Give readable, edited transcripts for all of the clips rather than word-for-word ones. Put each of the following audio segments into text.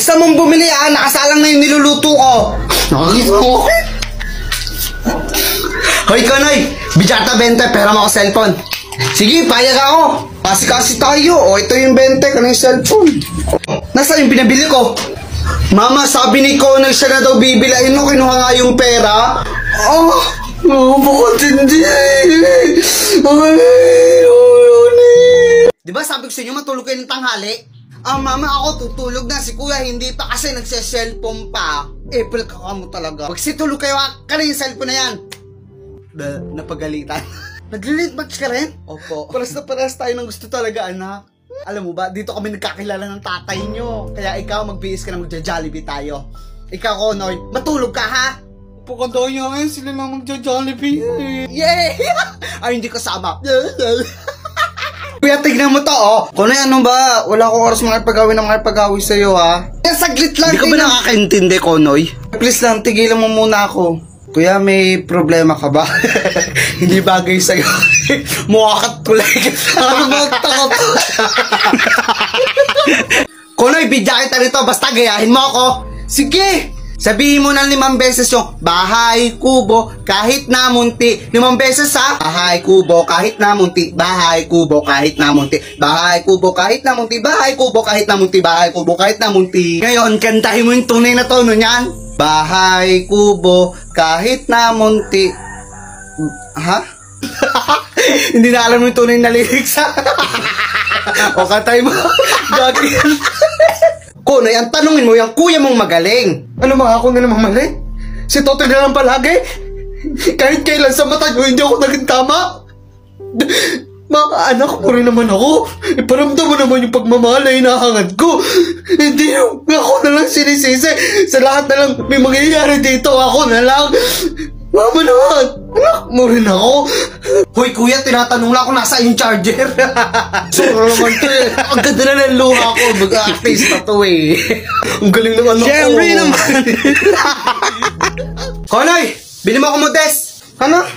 Bilisan mong bumili nakasalang na yung niluluto ko. Nakakita mo. Hoy Konoy, bidyata 20, pera mo ako cellphone. Sige, payag ako. Kasi tayo. Ito yung 20, kanang cellphone. Nasaan yung pinabili ko? Mama, sabi ni Konoy siya na daw bibilain mo, kinuha nga yung pera. Bakit hindi? Diba sabi ko sa inyo matulog kayo ng tanghali? Mama, ako tutulog na. Si kuya hindi pa kasi nagse-cellphone pa. April ka mo talaga. Pag situlog kayo, kanina yung cellphone na yan. Napagalitan. Nagli-late match ka rin? Opo. Paras na paras tayo ng gusto talaga, anak. Alam mo ba, dito kami nagkakilala ng tatay nyo. Kaya ikaw, magbihis ka na magja-Jollibee tayo. Ikaw, Konoy, matulog ka, ha? Pagkanda nyo ngayon, sila lang magja-Jollibee. Yay! Ay, hindi kasama. Kuya, tignan mo to, Konoy, ano ba? Wala akong oras makipag-awin na makipag-awin sa'yo, ha? Kaya saglit lang. Hindi ka ba nakakaintindi, Konoy? Please lang, tigilan mo muna ako. Kuya, may problema ka ba? Hindi bagay sa'yo. Mukha kulay. Ano ba takot? Konoy, bidya kita rito. Basta gayahin mo ako. Sige! Sabihin mo ng 5 beses yung bahay, kubo, kahit na munti. 5 beses ha? Bahay, kubo, kahit na munti. Bahay, kubo, kahit na munti. Bahay, kubo, kahit na munti. Bahay, kubo, kahit na munti. Bahay, kubo, kahit na munti. Ngayon, kantahin mo yung tunay na tono niyan. Bahay, kubo, kahit na munti. Ha? Hindi na alam mo yung tunay na lyrics ha? O kantay mo. Gagi. Konoy, ang tanungin mo yung kuya mong magaling. Ano mga ako na namang mali? Si Totoy na lang palagi? Kahit kailan sa mata nyo, hindi ako naging tama? Mga anak mo rin naman ako. Iparamdam mo naman yung pagmamahal na hinahangad ko. Hindi yung ako na lang sinisisi. Sa lahat na lang may mangyayari dito, ako na lang. Mama naman, anak mo rin ako. Hoy kuya, tinatanong lang ako nasa yung charger. Sura naman to eh. Ang ganda na ng luha ko. Mag-artist na to eh. Ang galing ng anak ko. Siyempre naman. Konoy, bili mo ako modest. Ano?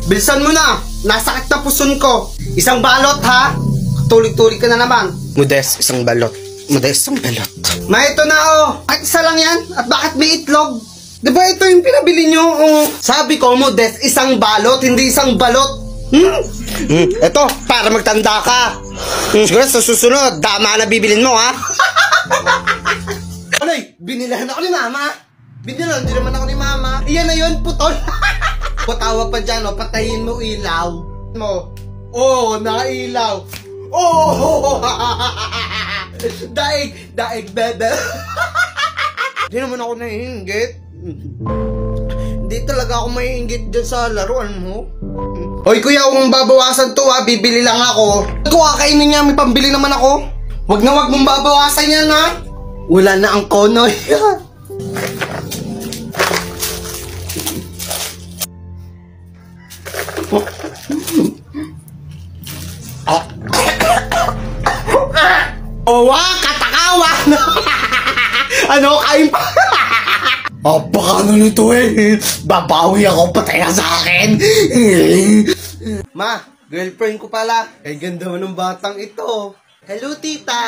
Bilisan mo na. Nasakit na puson ko. Isang balot ha. Tulig-tulig ka na naman. Modest, isang balot. Modest, isang balot. Ma, ito na Bakit isa lang yan? At bakit may itlog? Diba ito yung pinabili nyo? Sabi ko, Modest, isang balot, hindi isang balot. Ito, para magtanda ka. Siguro sa susunod, dama na bibilin mo, ha? Anoy, binilahan ako ni Mama. Binilahan din naman ako ni Mama. Iyan na yun, putol. Putawa pa dyan, patayin mo ilaw. Nakailaw. Daig, bebe. Hindi naman ako naiinggit. Hindi talaga ako maiinggit dyan sa laruan mo. Hoy kuya, huwag mong babawasan to ha. Bibili lang ako. Kung kakainin niya, may pambili naman ako. Huwag mong babawasan yan ha. Wala na ang Konoy. Katakawa. Ano, kain pa? Baka ano nito eh. Babawi ako, patay ka sa akin. Ma, girlfriend ko pala. Ay, ganda mo ng batang ito. Hello, tita.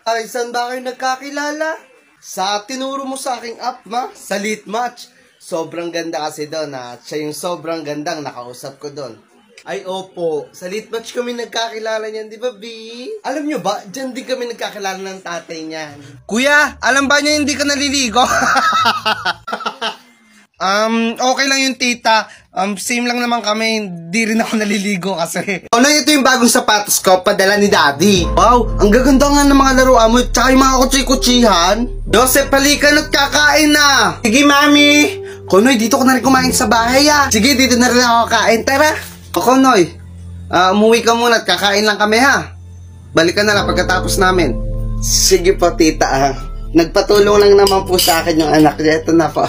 Ay, saan ba kayo nagkakilala? Sa tinuro mo sa aking app, ma. Sa Lit Match. Sobrang ganda kasi doon, ha. Siya yung sobrang gandang nakausap ko doon. Ay, opo. Sa Lit Match kami nagkakilala niyan, di ba, B? Alam nyo ba, dyan din kami nagkakilala ng tatay niyan. Kuya, alam ba niya hindi ka naliligo? Okay lang yung tita. Same lang naman kami. Hindi rin ako naliligo kasi. Ito yung bagong sapatos ko, padala ni Daddy. Wow, ang gaganda nga ng mga laruan mo. Tsaka yung mga kutsi-kutsihan. Joseph, halika na't kakain na. Sige, Mami. Konoy, dito ko na rin kumain sa bahay, ha. Sige, dito na rin ako kakain. Tara. Konoy, umuwi ka muna at kakain lang kami, ha. Balik ka na lang pagkatapos namin. Sige po, tita, ha. Nagpatulong lang naman po sa akin yung anak niya. Ito na po.